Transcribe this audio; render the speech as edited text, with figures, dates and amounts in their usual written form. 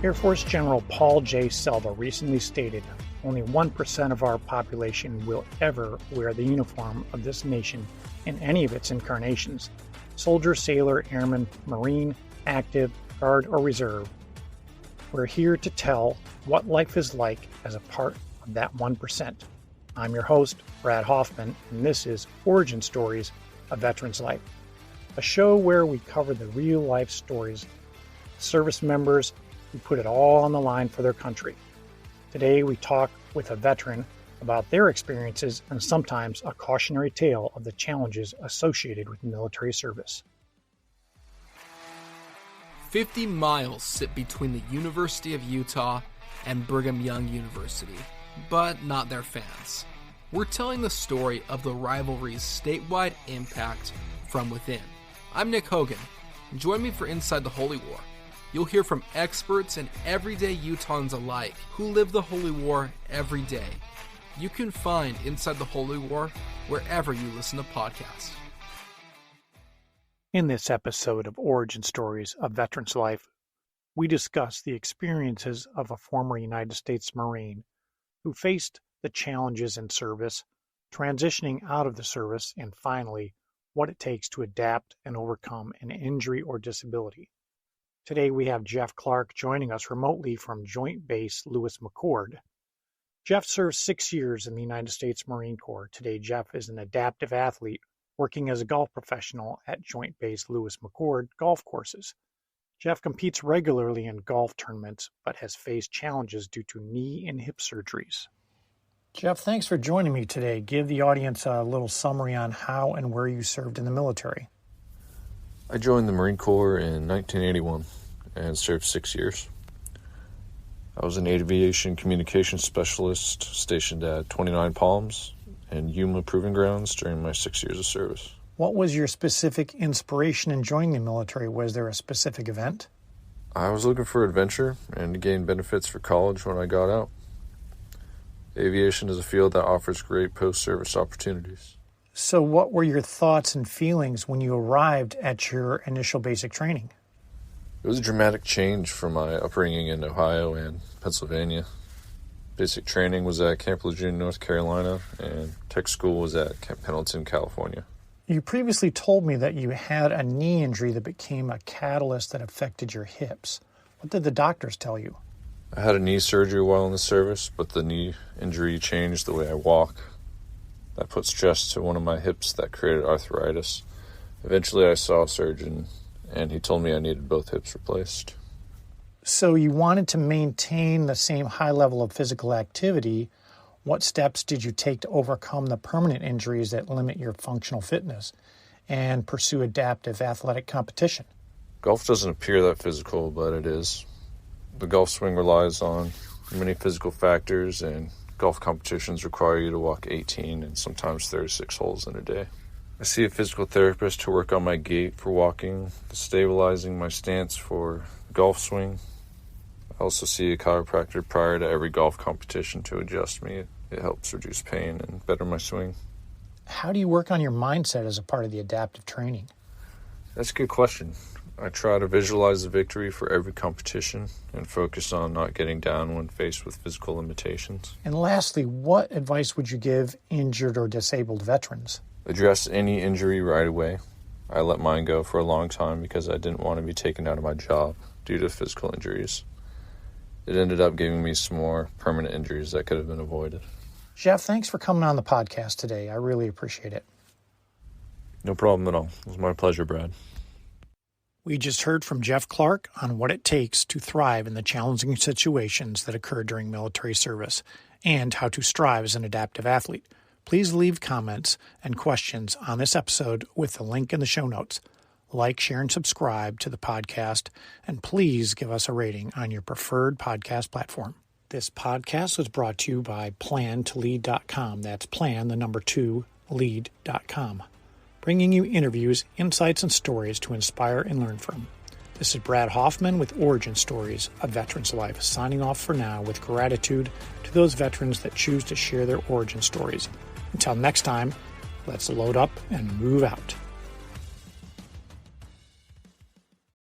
Air Force General Paul J. Selva recently stated, only 1% of our population will ever wear the uniform of this nation in any of its incarnations. Soldier, sailor, airman, Marine, active, guard, or reserve. We're here to tell what life is like as a part of that 1%. I'm your host, Brad Hoffman, and this is Origin Stories, A Veteran's Life, a show where we cover the real-life stories of service members who put it all on the line for their country. Today we talk with a veteran about their experiences and sometimes a cautionary tale of the challenges associated with military service. 50 miles sit between the University of Utah and Brigham Young University, but not their fans. We're telling the story of the rivalry's statewide impact from within. I'm Nick Hogan. Join me for Inside the Holy War. You'll hear from experts and everyday Utahns alike who live the Holy War every day. You can find Inside the Holy War wherever you listen to podcasts. In this episode of Origin Stories, A Veteran's Life, we discuss the experiences of a former United States Marine who faced the challenges in service, transitioning out of the service, and finally, what it takes to adapt and overcome an injury or disability. Today we have Jeff Clark joining us remotely from Joint Base Lewis McChord. Jeff served 6 years in the United States Marine Corps. Today Jeff is an adaptive athlete working as a golf professional at Joint Base Lewis McChord golf courses. Jeff competes regularly in golf tournaments but has faced challenges due to knee and hip surgeries. Jeff, thanks for joining me today. Give the audience a little summary on how and where you served in the military. I joined the Marine Corps in 1981 and served 6 years. I was an aviation communications specialist stationed at 29 Palms and Yuma Proving Grounds during my 6 years of service. What was your specific inspiration in joining the military? Was there a specific event? I was looking for adventure and to gain benefits for college when I got out. Aviation is a field that offers great post-service opportunities. So what were your thoughts and feelings when you arrived at your initial basic training? It was a dramatic change from my upbringing in Ohio and Pennsylvania. Basic training was at Camp Lejeune, North Carolina, and tech school was at Camp Pendleton, California. You previously told me that you had a knee injury that became a catalyst that affected your hips. What did the doctors tell you? I had a knee surgery while in the service, but the knee injury changed the way I walk. That put stress to one of my hips that created arthritis. Eventually I saw a surgeon, and he told me I needed both hips replaced. So you wanted to maintain the same high level of physical activity. What steps did you take to overcome the permanent injuries that limit your functional fitness and pursue adaptive athletic competition? Golf doesn't appear that physical, but it is. The golf swing relies on many physical factors, and golf competitions require you to walk 18 and sometimes 36 holes in a day. I see a physical therapist to work on my gait for walking, stabilizing my stance for golf swing. I also see a chiropractor prior to every golf competition to adjust me. It helps reduce pain and better my swing. How do you work on your mindset as a part of the adaptive training? That's a good question. I try to visualize the victory for every competition and focus on not getting down when faced with physical limitations. And lastly, what advice would you give injured or disabled veterans? Address any injury right away. I let mine go for a long time because I didn't want to be taken out of my job due to physical injuries. It ended up giving me some more permanent injuries that could have been avoided. Jeff, thanks for coming on the podcast today. I really appreciate it. No problem at all. It was my pleasure, Brad. We just heard from Jeff Clark on what it takes to thrive in the challenging situations that occur during military service and how to strive as an adaptive athlete. Please leave comments and questions on this episode with the link in the show notes. Like, share, and subscribe to the podcast, and please give us a rating on your preferred podcast platform. This podcast was brought to you by plan2lead.com. That's plan, the number 2, lead.com. Bringing you interviews, insights, and stories to inspire and learn from. This is Brad Hoffman with Origin Stories, A Veteran's Life, signing off for now with gratitude to those veterans that choose to share their origin stories. Until next time, let's load up and move out.